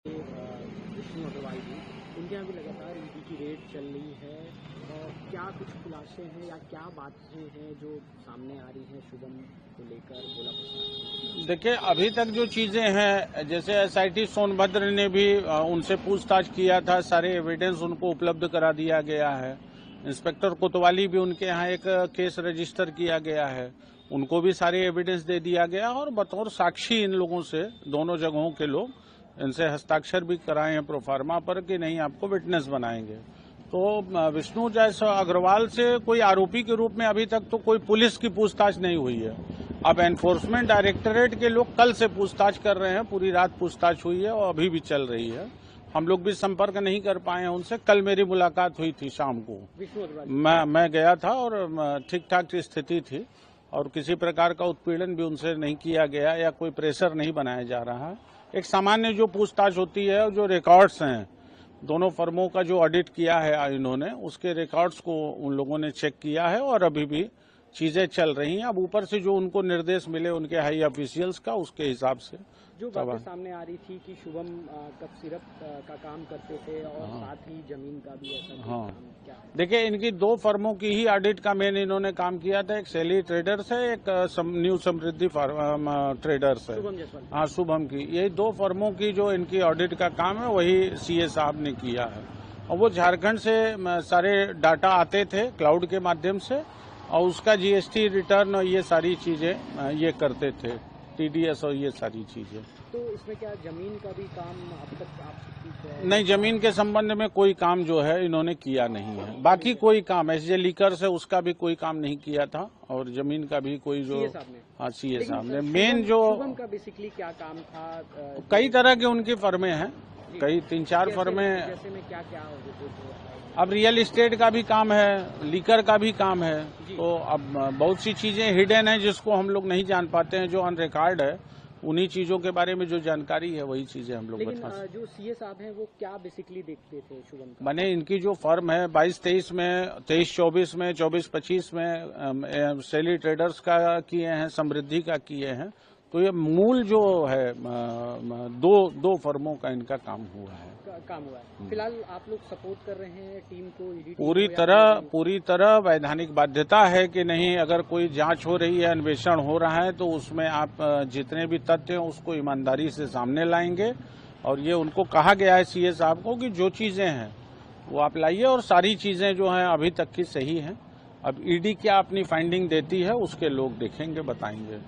विष्णु अग्रवाल जी, उनके यहाँ भी लगातार ईडी की रेड चल रही है और क्या कुछ खुलासे हैं या क्या बातें हैं जो सामने आ रही हैं शुभम को लेकर भोला प्रसाद? देखिए, अभी तक जो चीजें हैं, जैसे एसआईटी सोनभद्र ने भी उनसे पूछताछ किया था, सारे एविडेंस उनको उपलब्ध करा दिया गया है। इंस्पेक्टर कोतवाली भी उनके यहाँ एक केस रजिस्टर किया गया है, उनको भी सारे एविडेंस दे दिया गया और बतौर साक्षी इन लोगों से, दोनों जगहों के लोग, इनसे हस्ताक्षर भी कराए हैं प्रोफार्मा पर कि नहीं आपको विटनेस बनाएंगे। तो विष्णु अग्रवाल से कोई आरोपी के रूप में अभी तक तो कोई पुलिस की पूछताछ नहीं हुई है। अब एनफोर्समेंट डायरेक्टरेट के लोग कल से पूछताछ कर रहे हैं, पूरी रात पूछताछ हुई है और अभी भी चल रही है। हम लोग भी संपर्क नहीं कर पाए हैं उनसे। कल मेरी मुलाकात हुई थी शाम को, मैं गया था और ठीक ठाक स्थिति थी और किसी प्रकार का उत्पीड़न भी उनसे नहीं किया गया या कोई प्रेशर नहीं बनाया जा रहा है। एक सामान्य जो पूछताछ होती है और जो रिकॉर्ड्स हैं, दोनों फर्मों का जो ऑडिट किया है इन्होंने, उसके रिकॉर्ड्स को उन लोगों ने चेक किया है और अभी भी चीजें चल रही हैं। अब ऊपर से जो उनको निर्देश मिले उनके हाई ऑफिशियल्स का, उसके हिसाब से जो बातें सामने आ रही थी कि शुभम कफ सिरप का काम करते थे और साथ ही जमीन का भी ऐसा काम क्या है? देखिए, इनकी दो फर्मों की ही ऑडिट का मेन इन्होंने काम किया था। एक सैली ट्रेडर्स है, एक न्यू समृद्धि ट्रेडर्स है। हाँ, शुभम की। ये दो फर्मों की जो इनकी ऑडिट का काम है वही सीए साहब ने किया है और वो झारखंड से सारे डाटा आते थे क्लाउड के माध्यम से और उसका जीएसटी रिटर्न और ये सारी चीजें ये करते थे, टीडीएस और ये सारी चीजें। तो इसमें क्या जमीन का भी काम अब तक आप नहीं, जमीन के संबंध में कोई काम जो है इन्होंने किया नहीं है। बाकी कोई काम एसजे लीकर से उसका भी कोई काम नहीं किया था और जमीन का भी कोई जो सीए साहब ने मेन जो शुभम का बेसिकली क्या काम था? कई तरह की उनकी फर्में हैं, कई 3-4 फर्में। जैसे में क्या क्या अब रियल एस्टेट का भी काम है, लीकर का भी काम है, तो अब बहुत सी चीजें हिडन है जिसको हम लोग नहीं जान पाते हैं, जो ऑन रिकॉर्ड है। उन्हीं चीजों के बारे में जो जानकारी है वही चीजें हम लोग बता सकते हैं। जो सीए साहब हैं वो क्या बेसिकली देखते थे शुभम का? मैंने इनकी जो फर्म है 22-23 में, 23-24 में, 24-25 में सैली ट्रेडर्स का किए हैं, समृद्धि का किए हैं। तो ये मूल जो है दो फर्मों का इनका काम हुआ है। फिलहाल आप लोग सपोर्ट कर रहे हैं टीम को? पूरी तरह वैधानिक बाध्यता है कि नहीं, अगर कोई जांच हो रही है, अन्वेषण हो रहा है, तो उसमें आप जितने भी तथ्य हैं उसको ईमानदारी से सामने लाएंगे। और ये उनको कहा गया है सीए साहब को कि जो चीजें हैं वो आप लाइए और सारी चीजें जो हैं अभी तक की सही हैं। अब ईडी क्या अपनी फाइंडिंग देती है उसके लोग देखेंगे, बताएंगे।